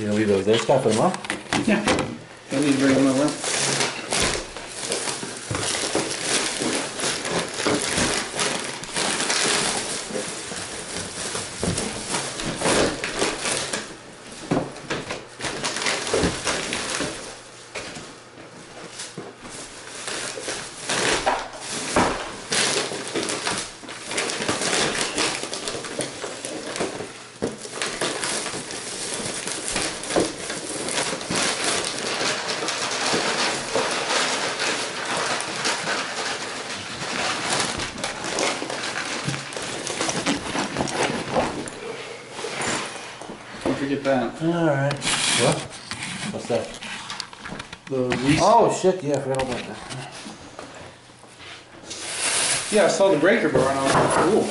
You gonna leave those there, Scott, for tomorrow? Yeah. I need to bring them over. Forget that. Alright. What? What's that? The lease. Oh shit, yeah, I forgot about that. Yeah, I saw the breaker bar and I was like, cool.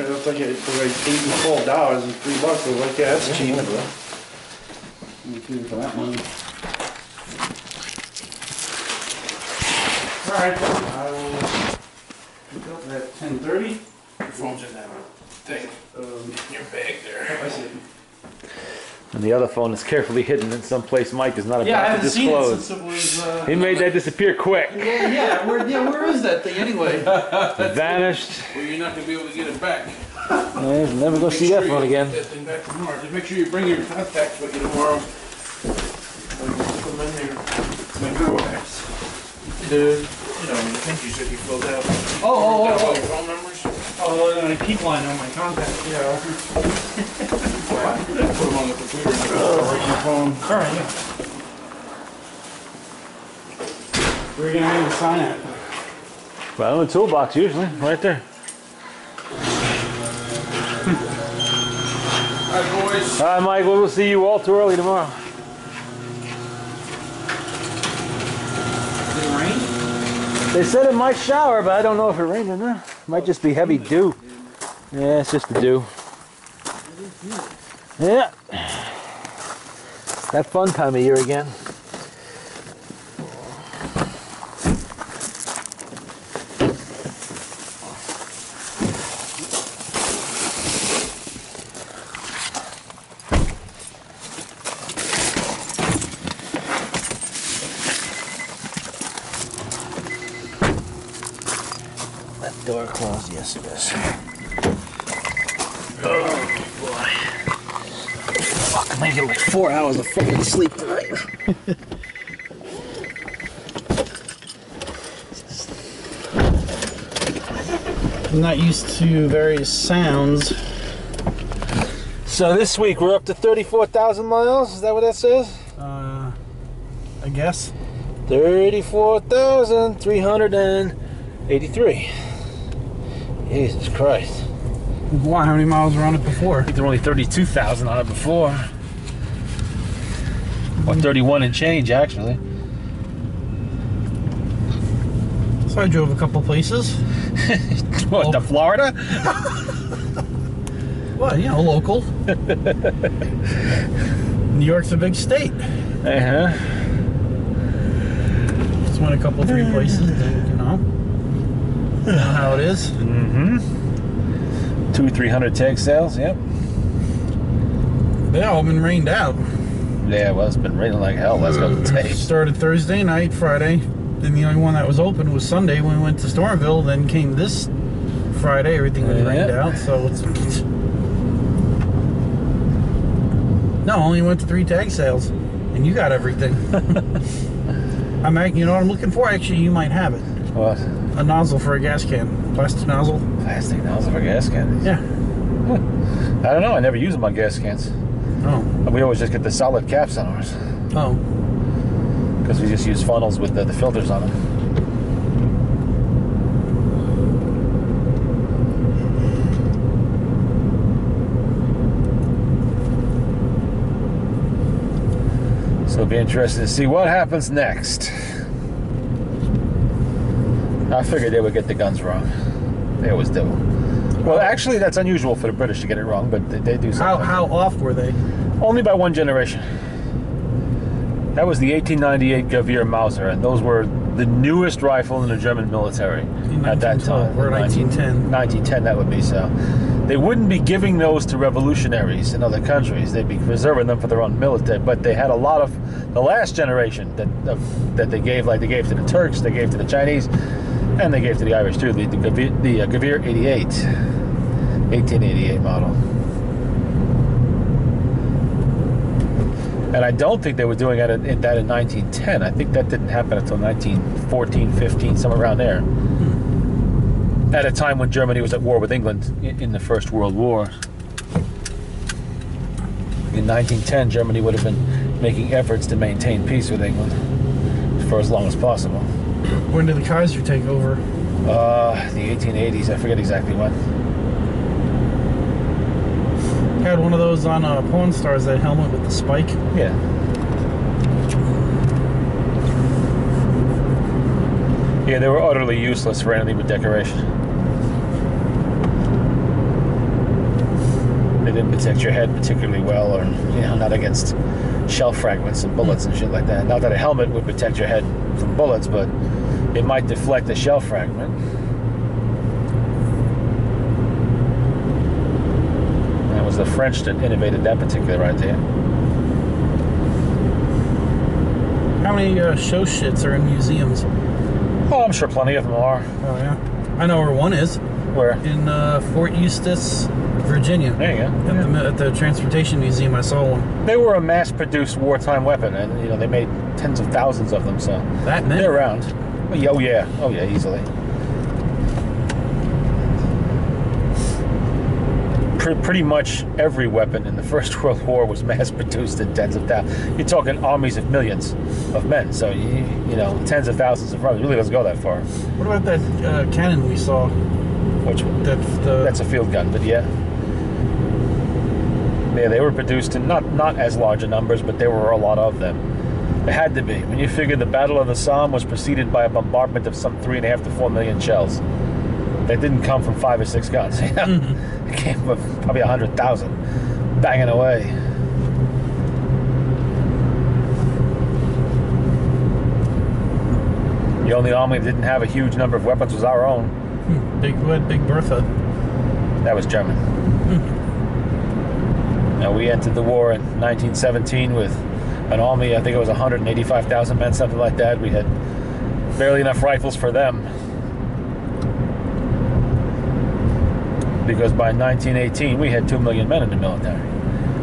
It looked like it was like $8 and $12 and $3. I was like, yeah, that's cheap. Yeah, bro. Me too for that money. Alright, I will pick up at 10:30. Your phone's in that thing. Your bag there. I see it. And the other phone is carefully hidden in some place Mike is not Yeah, I about to haven't seen it disclose. since it was. He made that disappear quick. Yeah, where is that thing anyway? Vanished. Well, you're not going to be able to get it back. Yeah, never gonna see that phone again. Get that thing back tomorrow. Just make sure you bring your contacts with you tomorrow. Put them in there. My contacts. You know, the things you said you filled out. Oh. All your phone numbers. Oh, and I keep line on my contacts. Yeah. Put them on the computer and right your phone. Alright, yeah. Where are you gonna need to sign at? Well, in the toolbox usually, right there. All right, boys. All right, Mike, we'll see you all too early tomorrow. Did it rain? They said it might shower, but I don't know if it rained or not. Might just be heavy dew. Yeah, it's just the dew. Yeah. That fun time of year again. That door closed, yes it is. Oh boy. Fuck, I'm gonna get like 4 hours of fucking sleep tonight. I'm not used to various sounds. So this week we're up to 34,000 miles, is that what that says? I guess. 34,383. Jesus Christ. Why? How many miles were on it before? I think there were only 32,000 on it before. Or 31 and change, actually. So I drove a couple places. What, to Florida? Well, you know, local. New York's a big state. Uh-huh. Just went a couple, 3 places, then, you know how it is. Mm-hmm. 200-300 tag sales, yep. They all been rained out. Yeah, well, it's been raining like hell last couple of days. Started Thursday night, Friday. Then the only one that was open was Sunday when we went to Stormville. Then came this Friday. Everything was rained out, so it's... No, only went to 3 tag sales. And you got everything. You know what I'm looking for? Actually, you might have it. What? A nozzle for a gas can. Plastic nozzle. Plastic nozzle for gas cans? Yeah. I don't know, I never use them on gas cans. Oh. We always just get the solid caps on ours. Oh. Because we just use funnels with the filters on them. So it'll be interesting to see what happens next. I figured they would get the guns wrong. They always do. Well, actually, that's unusual for the British to get it wrong, but they do something. How off were they? Only by one generation. That was the 1898 Gewehr Mauser, and those were the newest rifle in the German military In at that time. Or 1910. 1910, that would be so. they wouldn't be giving those to revolutionaries in other countries. They'd be reserving them for their own military. But they had a lot of the last generation that they gave, like they gave to the Turks, they gave to the Chinese, and they gave to the Irish too. The Gavir 88, 1888 model. And I don't think they were doing that in 1910. I think that didn't happen until 1914, 15, somewhere around there. At a time when Germany was at war with England in the First World War. In 1910, Germany would have been making efforts to maintain peace with England for as long as possible. When did the Kaiser take over? The 1880s. I forget exactly when. Had one of those on Pawn Stars, that helmet with the spike. Yeah. Yeah, they were utterly useless for anything but decoration. They didn't protect your head particularly well, or not against shell fragments and bullets and shit like that. Not that a helmet would protect your head from bullets, but it might deflect a shell fragment. And it was the French that innovated that particular idea. How many show shits are in museums? Oh, I'm sure plenty of them are. Oh, yeah. I know where one is. Where? In Fort Eustis, Virginia. There you go. At the Transportation Museum, I saw one. They were a mass-produced wartime weapon, and they made tens of thousands of them. So that many? They're around. Oh yeah, easily. Pretty much every weapon in the First World War was mass-produced in tens of thousands. You're talking armies of millions of men, so tens of thousands of rounds. It really doesn't go that far. What about that cannon we saw? Which one? That's a field gun, but yeah. Yeah, they were produced in not as large a numbers, but there were a lot of them. It had to be. When you figure the Battle of the Somme was preceded by a bombardment of some 3.5 to 4 million shells. That didn't come from 5 or 6 guns. It came from probably 100,000 banging away. The only army that didn't have a huge number of weapons was our own. Big Bertha. That was German. Now, we entered the war in 1917 with an army, I think it was 185,000 men, something like that. We had barely enough rifles for them. Because by 1918, we had 2 million men in the military.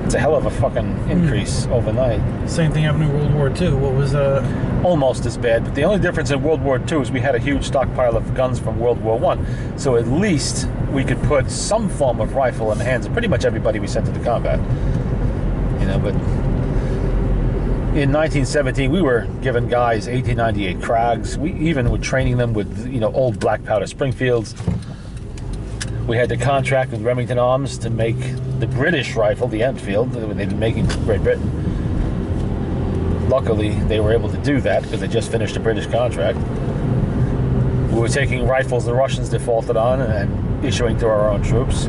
It's a hell of a fucking increase overnight. Same thing happened in World War II. What was almost as bad, but the only difference in World War II is we had a huge stockpile of guns from World War I. So at least we could put some form of rifle in the hands of pretty much everybody we sent into combat. But in 1917, we were giving guys 1898 Krags. We even were training them with, old black powder Springfields. We had to contract with Remington Arms to make the British rifle, the Enfield, that they'd been making for Great Britain. Luckily, they were able to do that because they just finished a British contract. We were taking rifles the Russians defaulted on and issuing to our own troops.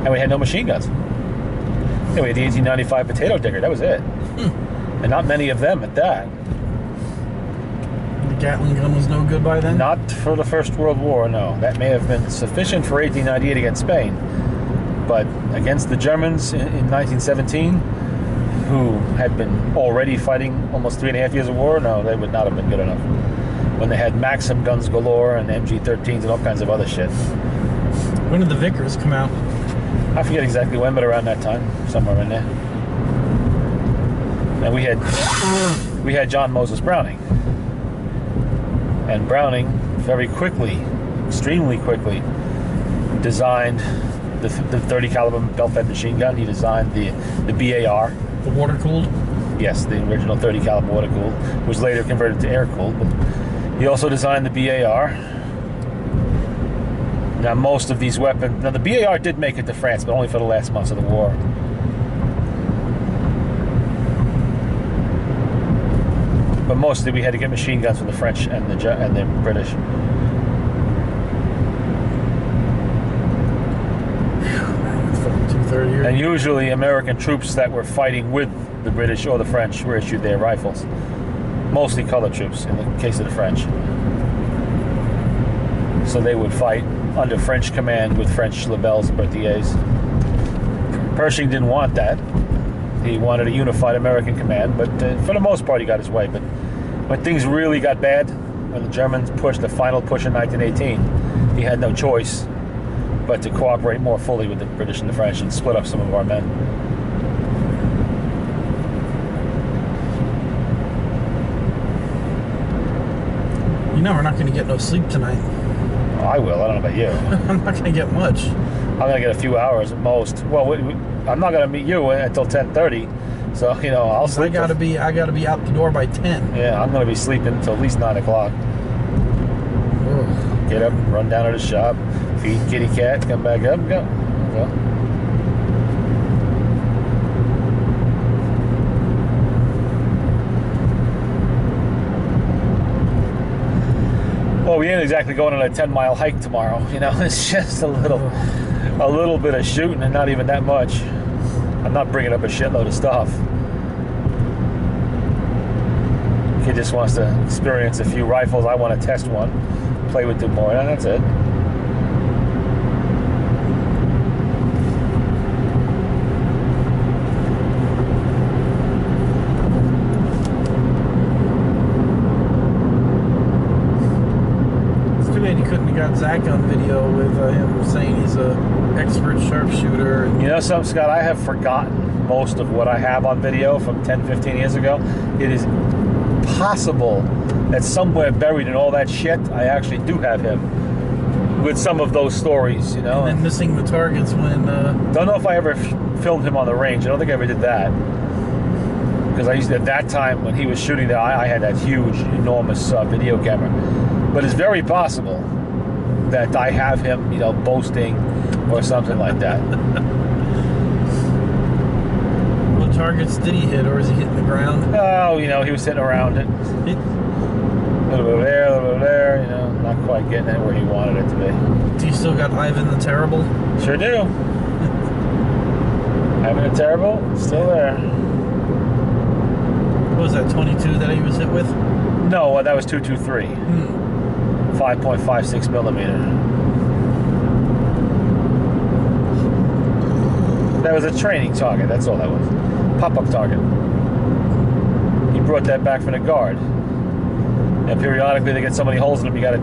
And we had no machine guns. We had the 1895 potato digger. That was it. And not many of them at that. The Gatling gun was no good by then? Not for the First World War, no. That may have been sufficient for 1898 against Spain. But against the Germans in 1917, who had been already fighting almost 3.5 years of war, no, they would not have been good enough. When they had Maxim guns galore and MG-13s and all kinds of other shit. When did the Vickers come out? I forget exactly when, but around that time, somewhere in there. And we had John Moses Browning. And Browning very quickly, extremely quickly, designed the 30 caliber belt-fed machine gun. He designed the BAR. The water-cooled? Yes, the original 30 caliber water-cooled, was later converted to air-cooled. But he also designed the BAR. Now, most of these weapons... Now, the BAR did make it to France, but only for the last months of the war. But mostly we had to get machine guns from the French and the British. And usually American troops that were fighting with the British or the French were issued their rifles. Mostly colored troops, in the case of the French. So they would fight under French command with French Lebels and Berthier's. Pershing didn't want that. He wanted a unified American command, but for the most part he got his way. But when things really got bad, when the Germans pushed the final push in 1918, he had no choice but to cooperate more fully with the British and the French and split up some of our men. You know we're not going to get no sleep tonight. Oh, I will. I don't know about you. I'm not going to get much. I'm going to get a few hours at most. Well, I'm not going to meet you until 10:30, so I'll sleep. I gotta be out the door by 10. Yeah, I'm going to be sleeping until at least 9 o'clock. Ugh. Get up, run down to the shop, feed kitty cat, come back up, go. Well, we ain't exactly going on a 10-mile hike tomorrow. It's just a little bit of shooting and not even that much. I'm not bringing up a shitload of stuff. Kid just wants to experience a few rifles. I want to test one, play with them more, and that's it. Got Zach on video with him saying he's a expert sharpshooter. You know something, Scott? I have forgotten most of what I have on video from 10, 15 years ago. It is possible that somewhere buried in all that shit, I actually do have him with some of those stories, And then missing the targets when... Don't know if I ever filmed him on the range. I don't think I ever did that. Because I used to, at that time, when he was shooting there, I had that huge, enormous video camera. But it's very possible that I have him, boasting or something like that. What targets did he hit, or is he hitting the ground? Oh, he was sitting around it. A little bit over there, a little bit over there, not quite getting it where he wanted it to be. Do you still got Ivan the Terrible? Sure do. Ivan the Terrible, still there. What was that, 22 that he was hit with? No, that was 223. 5.56 millimeter. That was a training target, that's all that was. Pop-up target. He brought that back from the guard. And periodically they get so many holes in them, you gotta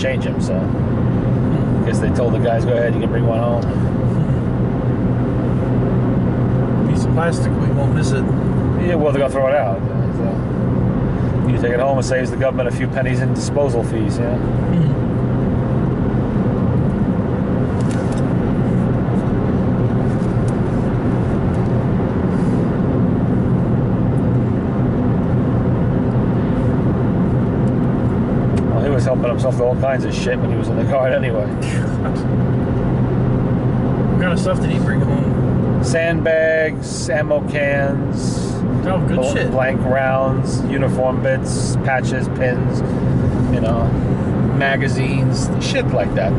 change them, so I guess they told the guys, go ahead, you can bring one home. Piece of plastic, we won't miss it. Yeah, well, they're gonna throw it out. So. You take it home, it saves the government a few pennies in disposal fees, Well, he was helping himself to all kinds of shit when he was in the guard anyway. What kind of stuff did he bring home? Sandbags, ammo cans. Oh, good shit. Blank rounds, uniform bits, patches, pins, magazines, shit like that.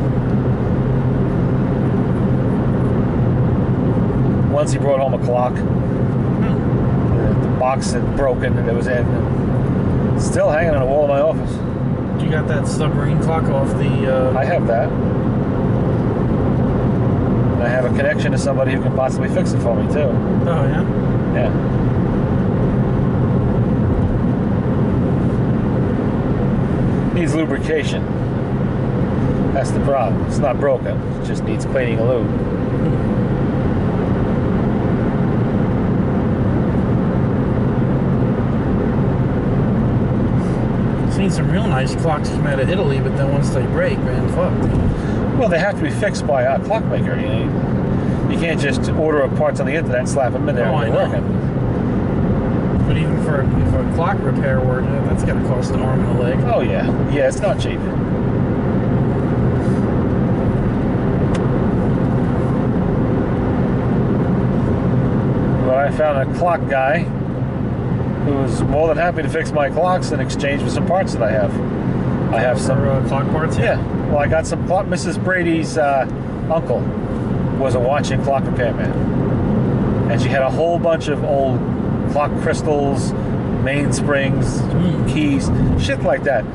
Once he brought home a clock. The box had broken and it was in. Still hanging on the wall of my office. You got that submarine clock off the... I have that. And I have a connection to somebody who can possibly fix it for me, too. Oh, yeah? Yeah. Needs lubrication. That's the problem. It's not broken. It just needs cleaning and lube. Seen some real nice clocks come out of Italy, but then once they break, man, fuck. Well, they have to be fixed by a clockmaker. You can't just order parts on the internet and slap them in there and they're working. But even for a clock repair work, that's got to cost an arm and a leg. Oh, yeah. Yeah, it's not cheap. But I found a clock guy who was more than happy to fix my clocks in exchange for some parts that I have. I have some... clock parts? Yeah. Well, I got some clock... Mrs. Brady's uncle was a watch and clock repairman. And she had a whole bunch of old clock crystals, mainsprings, keys, shit like that.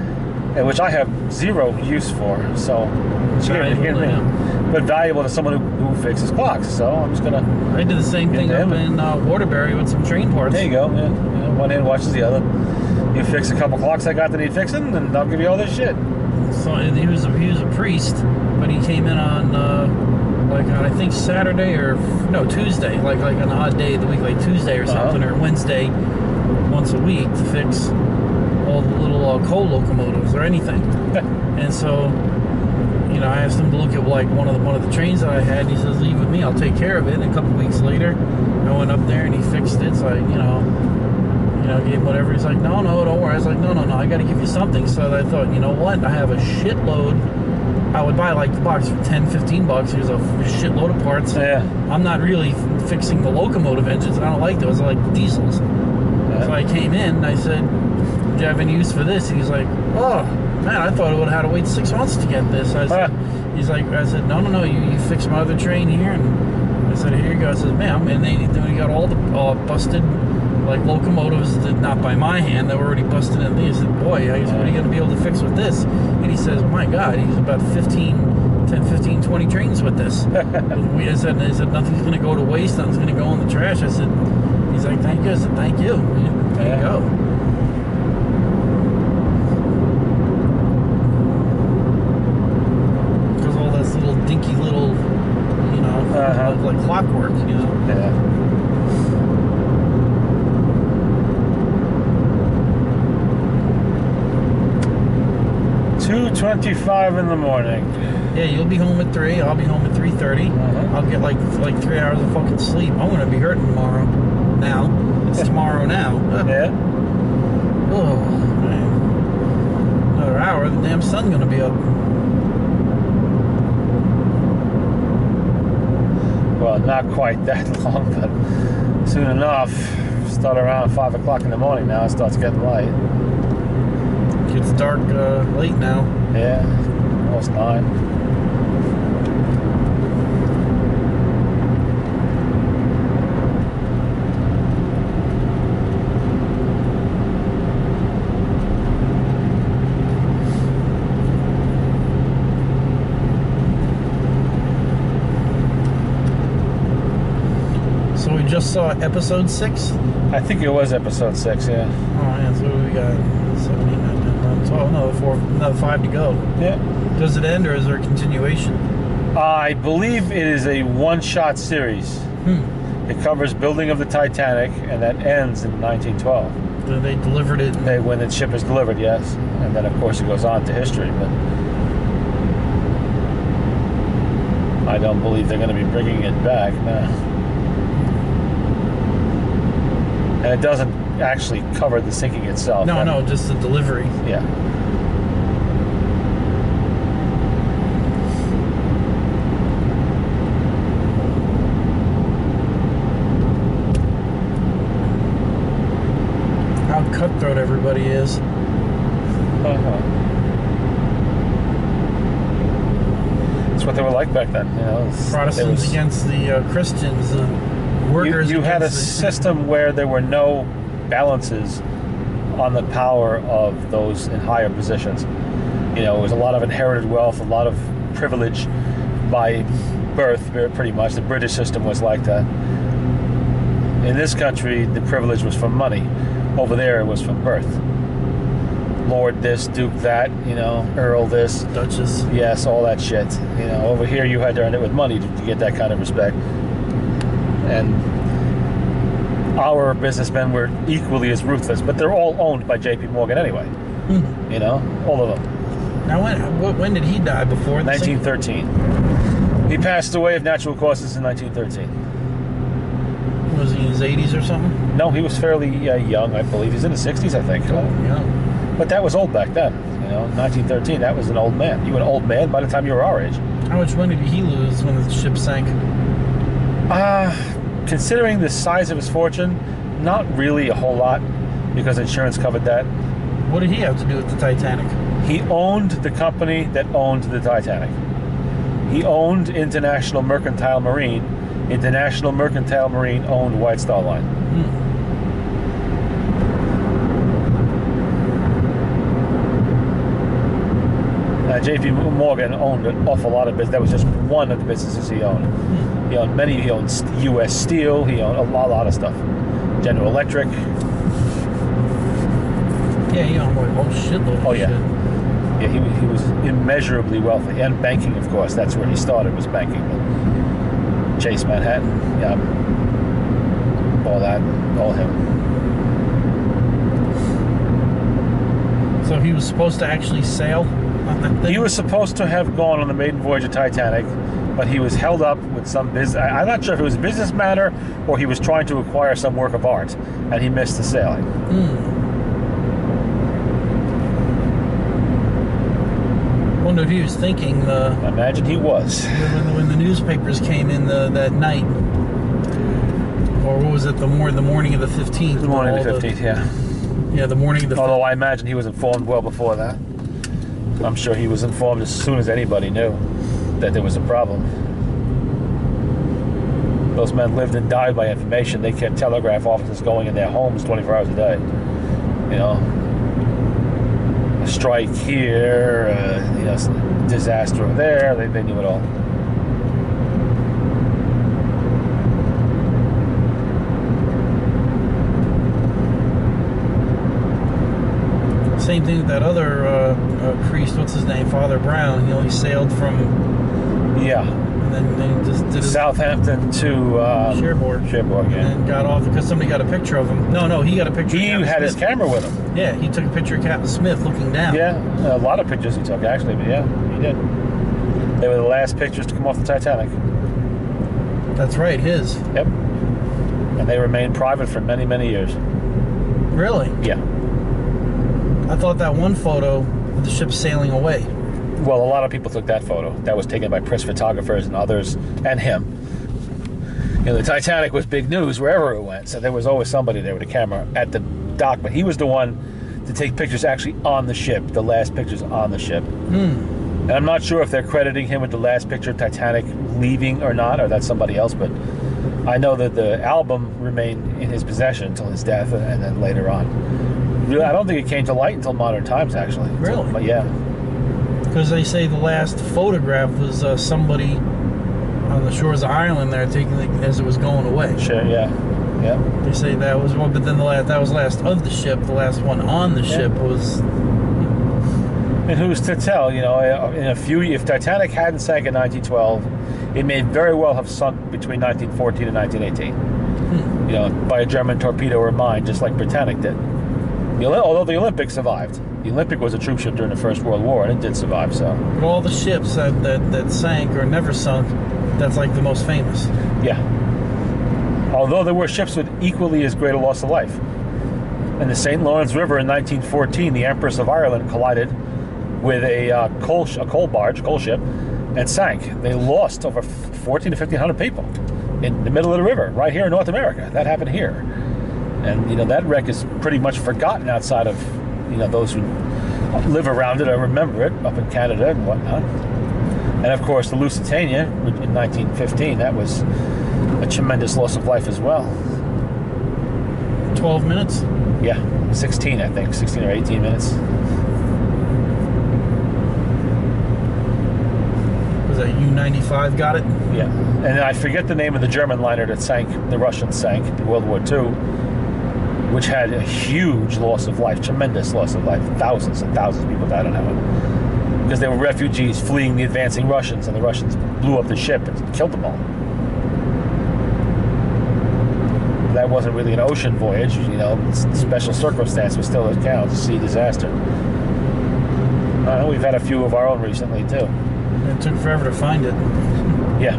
and which I have zero use for. So, but valuable to someone who fixes clocks. So I'm just gonna. I did the same thing up in Waterbury with some train parts. There you go. Yeah. One hand washes the other. You fix a couple clocks I got that need fixing, and I'll give you all this shit. So he was a priest, but he came in on like on I think Saturday or no Tuesday, like an odd day of the week, like Tuesday or something, or Wednesday, once a week to fix all the little coal locomotives or anything. And so, you know, I asked him to look at like one of the trains that I had. And he says, "Leave with me, I'll take care of it." And a couple weeks later, I went up there and he fixed it. So I, gave him whatever. He's like, no, don't worry. I was like, no, I got to give you something. So I thought, you know what? I have a shitload. I would buy like the box for $10-15. Here's a shitload of parts. Yeah. I'm not really fixing the locomotive engines. I don't like those. I like diesels. Yeah. So I came in and I said, "Do you have any use for this?" And he's like, "Oh man, I thought I would have had to wait 6 months to get this." I said, I said, no, you fix my other train here. And I said, "Here you go." I said, "Ma'am," and then we got all the busted like locomotives that not by my hand, they were already busted in. He said, "Boy," I said, "what are you going to be able to fix with this?" And he says, "My God, he's about 10, 20 trains with this." I said, "Nothing's going to go to waste. Nothing's going to go in the trash." I said, he's like, "Thank you." I said, "Thank you. There you go." Because all this little dinky little, like clockwork, Yeah. 2:25 in the morning. Yeah, you'll be home at 3. I'll be home at 3:30. I'll get like 3 hours of fucking sleep. I'm gonna be hurting tomorrow. Now it's tomorrow now. Yeah. Oh man. Another hour, the damn sun's gonna be up. Well, not quite that long, but soon enough. Start around 5 o'clock in the morning now. It starts getting light. It's dark late now. Yeah, almost 9. So we just saw episode 6? I think it was episode 6, yeah. Oh yeah, so we got 17, 19, 12, another 5 to go. Yeah. Does it end or is there a continuation? I believe it is a one-shot series. It covers building of the Titanic, and that ends in 1912. They delivered it. When the ship is delivered, yes. And then, of course, it goes on to history. But I don't believe they're going to be bringing it back, no. And it doesn't actually cover the sinking itself. No, just the delivery. Yeah. How cutthroat everybody is. That's what they were like back then. Protestants against the Christians. Workers. You had a system where there were no balances on the power of those in higher positions. It was a lot of inherited wealth, a lot of privilege by birth, pretty much. The British system was like that. In this country, the privilege was from money. Over there, it was from birth. Lord this, Duke that, Earl this. Duchess. Yes, all that shit. Over here, you had to earn it with money to get that kind of respect. And our businessmen were equally as ruthless, but they're all owned by J.P. Morgan anyway. All of them. Now, when did he die? Before 1913. He passed away of natural causes in 1913. Was he in his 80s or something? No, he was fairly young, I believe. He's in his 60s, I think. Oh, yeah. But that was old back then. 1913, that was an old man. You were an old man by the time you were our age. How much money did he lose when the ship sank? Considering the size of his fortune, not really a whole lot, because insurance covered that. What did he have to do with the Titanic? He owned the company that owned the Titanic. He owned International Mercantile Marine. International Mercantile Marine owned White Star Line. J.P. Morgan owned an awful lot of business. That was just one of the businesses he owned. He owned many. He owned U.S. Steel. He owned a lot of stuff. General Electric. Yeah, he owned a whole shitload of shit. Yeah, he was immeasurably wealthy. And banking, of course. That's where he started, was banking. Chase Manhattan, yeah. All that, all him. So he was supposed to actually sail on that thing? He was supposed to have gone on the maiden voyage of Titanic, but he was held up with some business. I'm not sure if it was a business matter or he was trying to acquire some work of art, and he missed the sailing. I wonder if he was thinking. I imagine he was. When the newspapers came in that night, or what was it? The morning of the 15th. The morning of the 15th, yeah. Yeah, the morning of the. Although I imagine he was informed well before that. I'm sure he was informed as soon as anybody knew that there was a problem. Those men lived and died by information. They kept telegraph offices going in their homes 24 hours a day. You know, a strike here, you know, disaster over there. They knew it all. Same thing with that other priest. What's his name? Father Brown. He only sailed from. Yeah. And then they just did Southampton to Cherbourg. Cherbourg, yeah. And got off because somebody got a picture of him. No, he got a picture. He of had Smith. his camera with him. Yeah, he took a picture of Captain Smith looking down. Yeah, a lot of pictures he took actually, but yeah, he did. They were the last pictures to come off the Titanic. That's right, his. Yep. And they remained private for many, many years. Really? Yeah. I thought that one photo of the ship sailing away. Well, a lot of people took that photo. That was taken by press photographers and others, and him. You know, the Titanic was big news wherever it went, so there was always somebody there with a camera at the dock, but he was the one to take pictures actually on the ship, the last pictures on the ship. And I'm not sure if they're crediting him with the last picture of Titanic leaving or not, or that's somebody else, but I know that the album remained in his possession until his death and then later on. Really, I don't think it came to light until modern times, actually. Really? But yeah. Because they say the last photograph was somebody on the shores of Ireland there taking it as it was going away. Sure, yeah. Yeah. They say that was one, but then that was last of the ship. The last one on the ship was. And who's to tell? You know, if Titanic hadn't sank in 1912, it may very well have sunk between 1914 and 1918. You know, by a German torpedo or mine, just like Britannic did. Although the Olympic survived. The Olympic was a troop ship during the First World War, and it did survive. So. But all the ships that sank or never sunk, that's like the most famous. Yeah. Although there were ships with equally as great a loss of life. In the St. Lawrence River in 1914, the Empress of Ireland collided with a coal ship, and sank. They lost over 1,400 to 1,500 people in the middle of the river, right here in North America. That happened here. And, you know, that wreck is pretty much forgotten outside of, you know, those who live around it or remember it up in Canada and whatnot. And, of course, the Lusitania in 1915, that was a tremendous loss of life as well. 12 minutes? Yeah, 16, I think. 16 or 18 minutes. Was that U-95 got it? Yeah. And I forget the name of the German liner that sank, the Russians sank in World War II, which had a huge loss of life, tremendous loss of life. Thousands and thousands of people died on that one. Because they were refugees fleeing the advancing Russians, and the Russians blew up the ship and killed them all. That wasn't really an ocean voyage, you know, special circumstance, but still it counts, a sea disaster. We've had a few of our own recently, too. It took forever to find it. Yeah.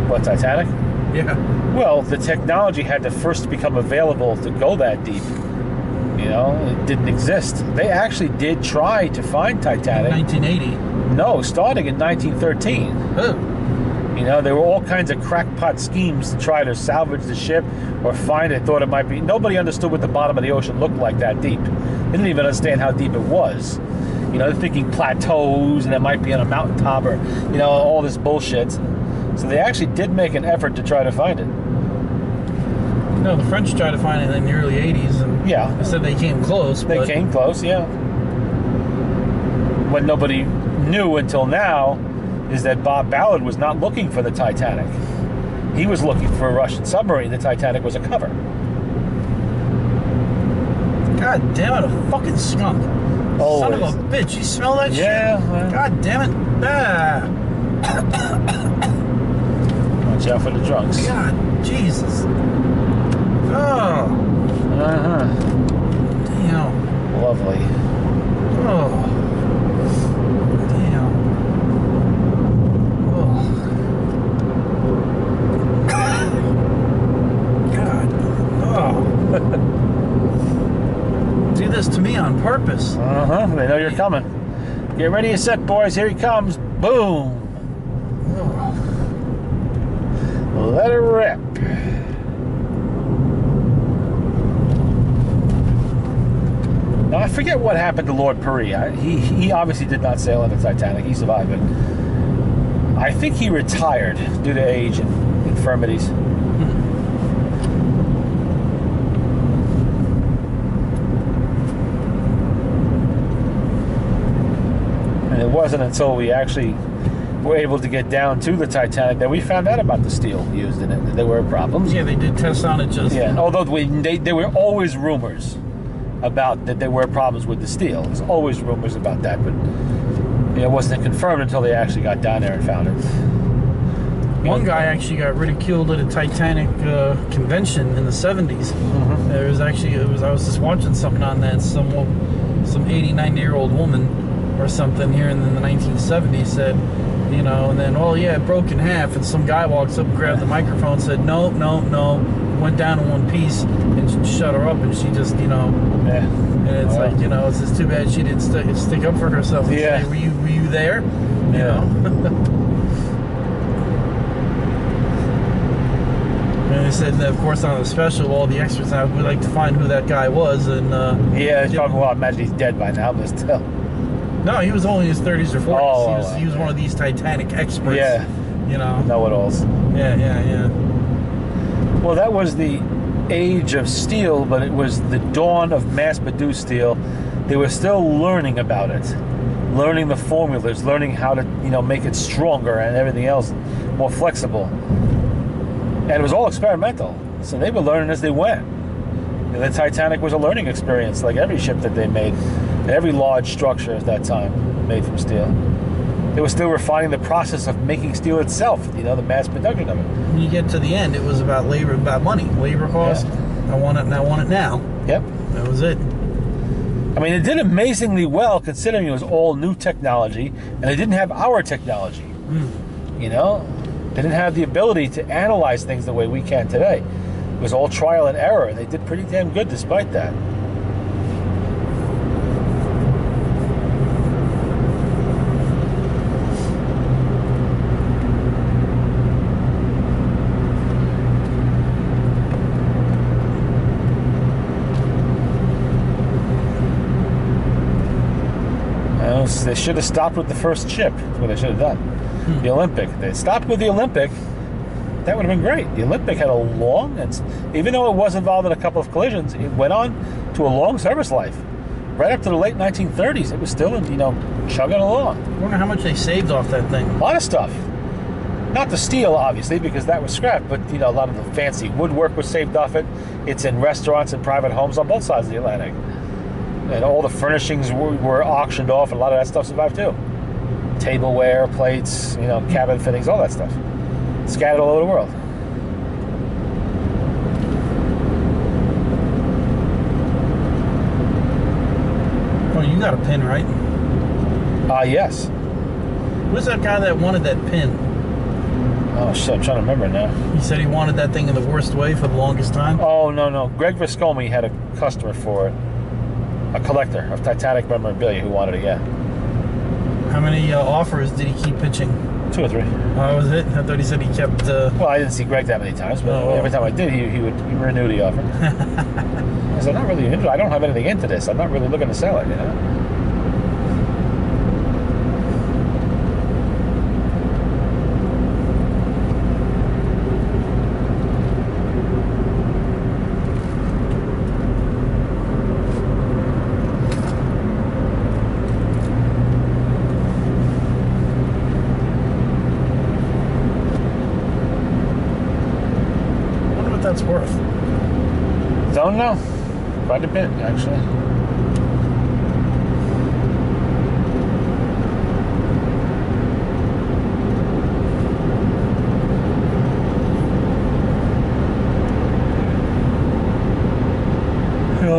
What, Titanic? Yeah. Well, the technology had to first become available to go that deep. You know, it didn't exist. They actually did try to find Titanic. 1980. No, starting in 1913. Oh. You know, there were all kinds of crackpot schemes to try to salvage the ship or find it. Thought it might be. Nobody understood what the bottom of the ocean looked like that deep. They didn't even understand how deep it was. You know, they're thinking plateaus and it might be on a mountaintop or, you know, all this bullshit. So they actually did make an effort to try to find it. No, the French tried to find it in the early 80s. And yeah. they said they came close. They came close, yeah. what nobody knew until now is that Bob Ballard was not looking for the Titanic. He was looking for a Russian submarine. The Titanic was a cover. God damn it, a fucking skunk. Son of Always. a bitch. You smell that shit? Yeah. Well, God damn it. Ah. watch out for the drunks. God, Jesus. Oh. Uh-huh. Damn. Lovely. Oh. Damn. Oh. God. Oh. Do this to me on purpose. Uh-huh. They know you're coming. Get ready, set, boys. Here he comes. Boom. Oh. Let it rip. Now, I forget what happened to Lord Perry. He obviously did not sail on the Titanic. He survived it. I think he retired due to age and infirmities. And it wasn't until we actually were able to get down to the Titanic that we found out about the steel used in it. That there were problems. Yeah, they did tests on it just. Yeah, although there were always rumors about that there were problems with the steel. There's always rumors about that, but it wasn't confirmed until they actually got down there and found it. One guy actually got ridiculed at a Titanic convention in the 70s. Mhm. There was actually, I was just watching something on that. Some 80, 90-year-old woman or something here in the 1970s said, you know, and then, oh yeah, it broke in half. And some guy walks up and grabbed the microphone and said, no, no, no. Went down in one piece and shut her up, and she just, you know, Yeah. and it's Wow. like, you know, it's just too bad she didn't stick up for herself. And Yeah. say, were you there? You Yeah. know. And they said, that, of course, on the special, all the extras now would like to find who that guy was, and Yeah, it's probably, well, I imagine he's dead by now, but still. no, he was only in his 30s or 40s. Oh, he was one of these Titanic experts. Yeah. You know. Know-it-alls. Yeah. Well, that was the age of steel, but it was the dawn of mass-produced steel. They were still learning about it, learning the formulas, learning how to, you know, make it stronger and everything else more flexible. And it was all experimental, so they were learning as they went. And the Titanic was a learning experience, like every ship that they made, every large structure at that time made from steel. They were still refining the process of making steel itself, you know, the mass production of it. When you get to the end, it was about labor, about money, labor cost. Yeah. I want it now. Yep. That was it. I mean, it did amazingly well considering it was all new technology, and they didn't have our technology. You know, they didn't have the ability to analyze things the way we can today. It was all trial and error, and they did pretty damn good despite that. They should have stopped with the first ship. That's what they should have done. The Olympic. They stopped with the Olympic. That would have been great. The Olympic had a long, and even though it was involved in a couple of collisions, it went on to a long service life. Right up to the late 1930s, it was still, you know, chugging along. I wonder how much they saved off that thing. A lot of stuff. Not the steel, obviously, because that was scrapped, but, you know, a lot of the fancy woodwork was saved off it. It's in restaurants and private homes on both sides of the Atlantic. And all the furnishings were auctioned off, and a lot of that stuff survived too. Tableware, plates, you know, cabin fittings, all that stuff. Scattered all over the world. Oh, you got a pin, right? Yes. Who's that guy that wanted that pin? Oh, shit, I'm trying to remember now. He said he wanted that thing in the worst way for the longest time. Oh, no. Greg Viscomi had a customer for it. A collector of Titanic memorabilia who wanted it, yeah. How many offers did he keep pitching? 2 or 3. Oh, was it? I thought he said he kept... Well, I didn't see Greg that many times, but Oh. every time I did, he would renew the offer. I said, I'm not really interested. I don't have anything into this. I'm not really looking to sell it, you know? don't know. Quite a bit, actually.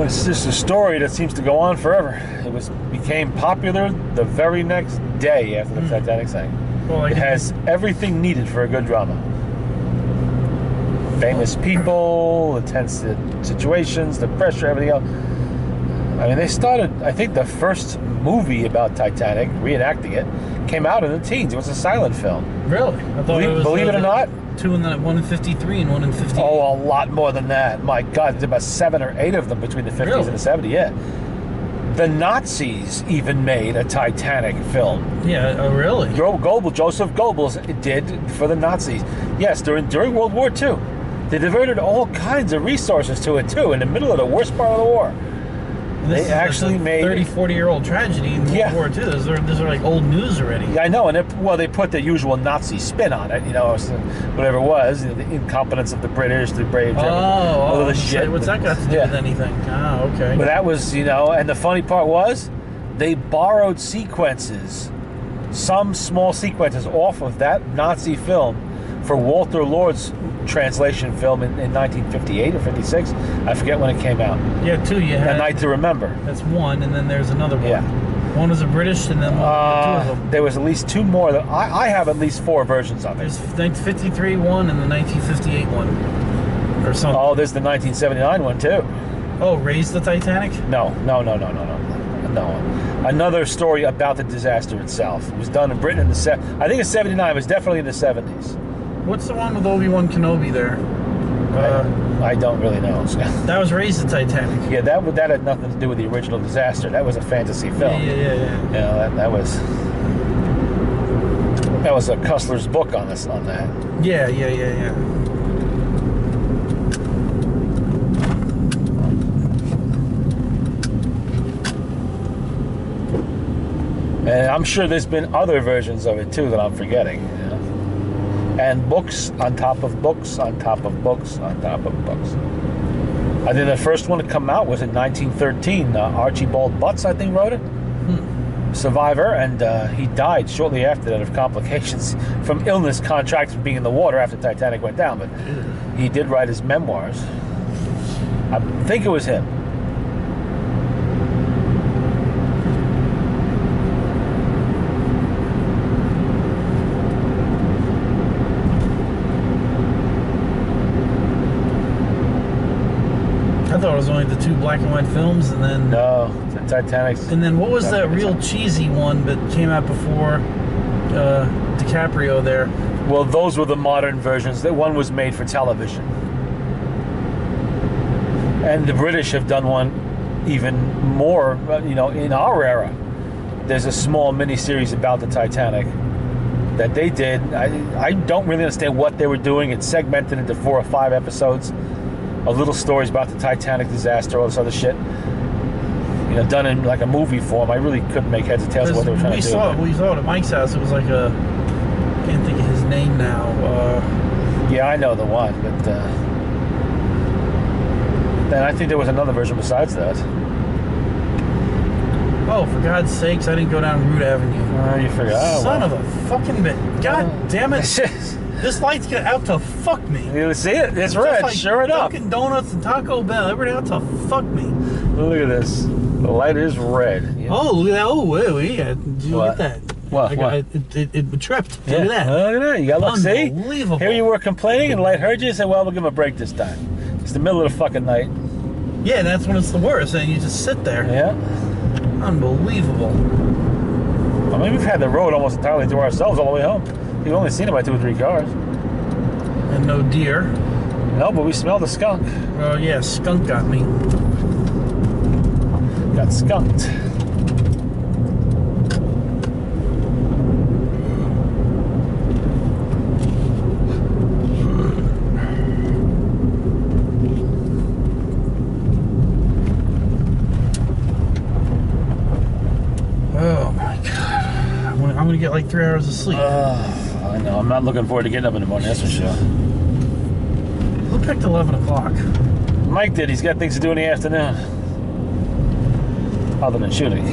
It's just a story that seems to go on forever. It became popular the very next day after the Titanic sank. Well, It has everything needed for a good drama. Famous people, intense situations, the pressure, everything else. I mean, they started, I think the first movie about Titanic, reenacting it, came out in the teens. It was a silent film. Really? I thought Believe it or not, one in 53 and one in 58. oh, a lot more than that. My God, there's about 7 or 8 of them between the 50s Really? and the 70s. Yeah. The Nazis even made a Titanic film. Yeah, really? Joseph Goebbels did for the Nazis. Yes, during World War II. They diverted all kinds of resources to it, too, in the middle of the worst part of the war. This They actually made 30, 40-year-old tragedy in World War II. Those are like old news already. Yeah, I know, and they put the usual Nazi spin on it, whatever it was, the incompetence of the British, the brave Germans, all of the shit. What's that got to do with anything? Oh, okay. But that was, and the funny part was, they borrowed sequences, some small sequences off of that Nazi film for Walter Lord's translation film in 1958 or 56. I forget when it came out. Yeah, 2 you had. A Night to Remember. That's 1, and then there's another one. Yeah. One was a British, and then 2 of them. There was at least 2 more. I have at least 4 versions of it. There's the 1953 one and the 1958 one, or something. Oh, there's the 1979 one too. Oh, Raise the Titanic? No. Another story about the disaster itself. It was done in Britain in the I think it's 79. It was definitely in the 70s. What's the one with Obi-Wan Kenobi there? I don't really know. That was Raise the Titanic. Yeah, that had nothing to do with the original disaster. That was a fantasy film. Yeah. That was a Cussler's book on that. Yeah. And I'm sure there's been other versions of it too that I'm forgetting. And books on top of books on top of books on top of books. I think the first one to come out was in 1913. Archibald Butts, I think, wrote it. Survivor, and he died shortly after that of complications from illness contracted from being in the water after Titanic went down. But he did write his memoirs. I think it was him. I thought it was only the 2 black and white films, and then No, the Titanic's. And then what was that real cheesy one that came out before DiCaprio there? Well, those were the modern versions. That one was made for television. And the British have done one even more, in our era. There's a small miniseries about the Titanic that they did. I don't really understand what they were doing. It's segmented into 4 or 5 episodes of little stories about the Titanic disaster, all this other shit. Done in like a movie form. I really couldn't make heads or tails of what they were trying to do. We saw it at Mike's house. It was like I can't think of his name now. Yeah, I know the one, but then I think there was another version besides that. Oh, for God's sakes, I didn't go down Root Avenue. Oh, you forgot. Son of a fucking bit. God damn it. This light's out to fuck me. You see it? It's red, like sure enough. Dunkin' Donuts and Taco Bell. Everybody out to fuck me. Look at this. The light is red. Yeah. Oh, look at that. Oh, wait. Did you What? get that? What? It tripped. Yeah. Look at that. Look at that. You got luck. See? Unbelievable. Here you were complaining, and the light heard you and said, well, we'll give him a break this time. It's the middle of the fucking night. Yeah, that's when it's the worst, and you just sit there. Yeah. Unbelievable. I mean, we've had the road almost entirely to ourselves all the way home. We've only seen about 2 or 3 cars. And no deer. No, but we smelled a skunk. Oh, yeah, skunk got me. Got skunked. Oh, my God. I'm going to get like 3 hours of sleep. I know. I'm not looking forward to getting up in the morning, that's for sure. Who picked 11 o'clock? Mike did. He's got things to do in the afternoon. Other than shooting.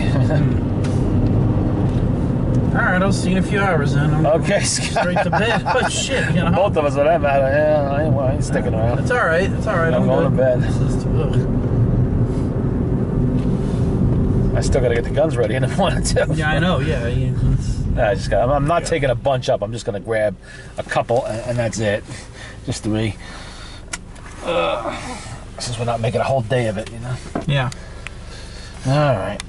All right, I'll see you in a few hours then. I'm Okay, Scott. straight to bed. Oh shit, you know. Both of us, for that matter. Yeah, I ain't sticking around. It's all right. It's all right. I'm going to good. bed. It's just, I still got to get the guns ready in the morning too. yeah, I know. Yeah. I'm not taking a bunch up. I'm just going to grab a couple, and that's it. Just 3. Since we're not making a whole day of it, you know. Yeah. All right.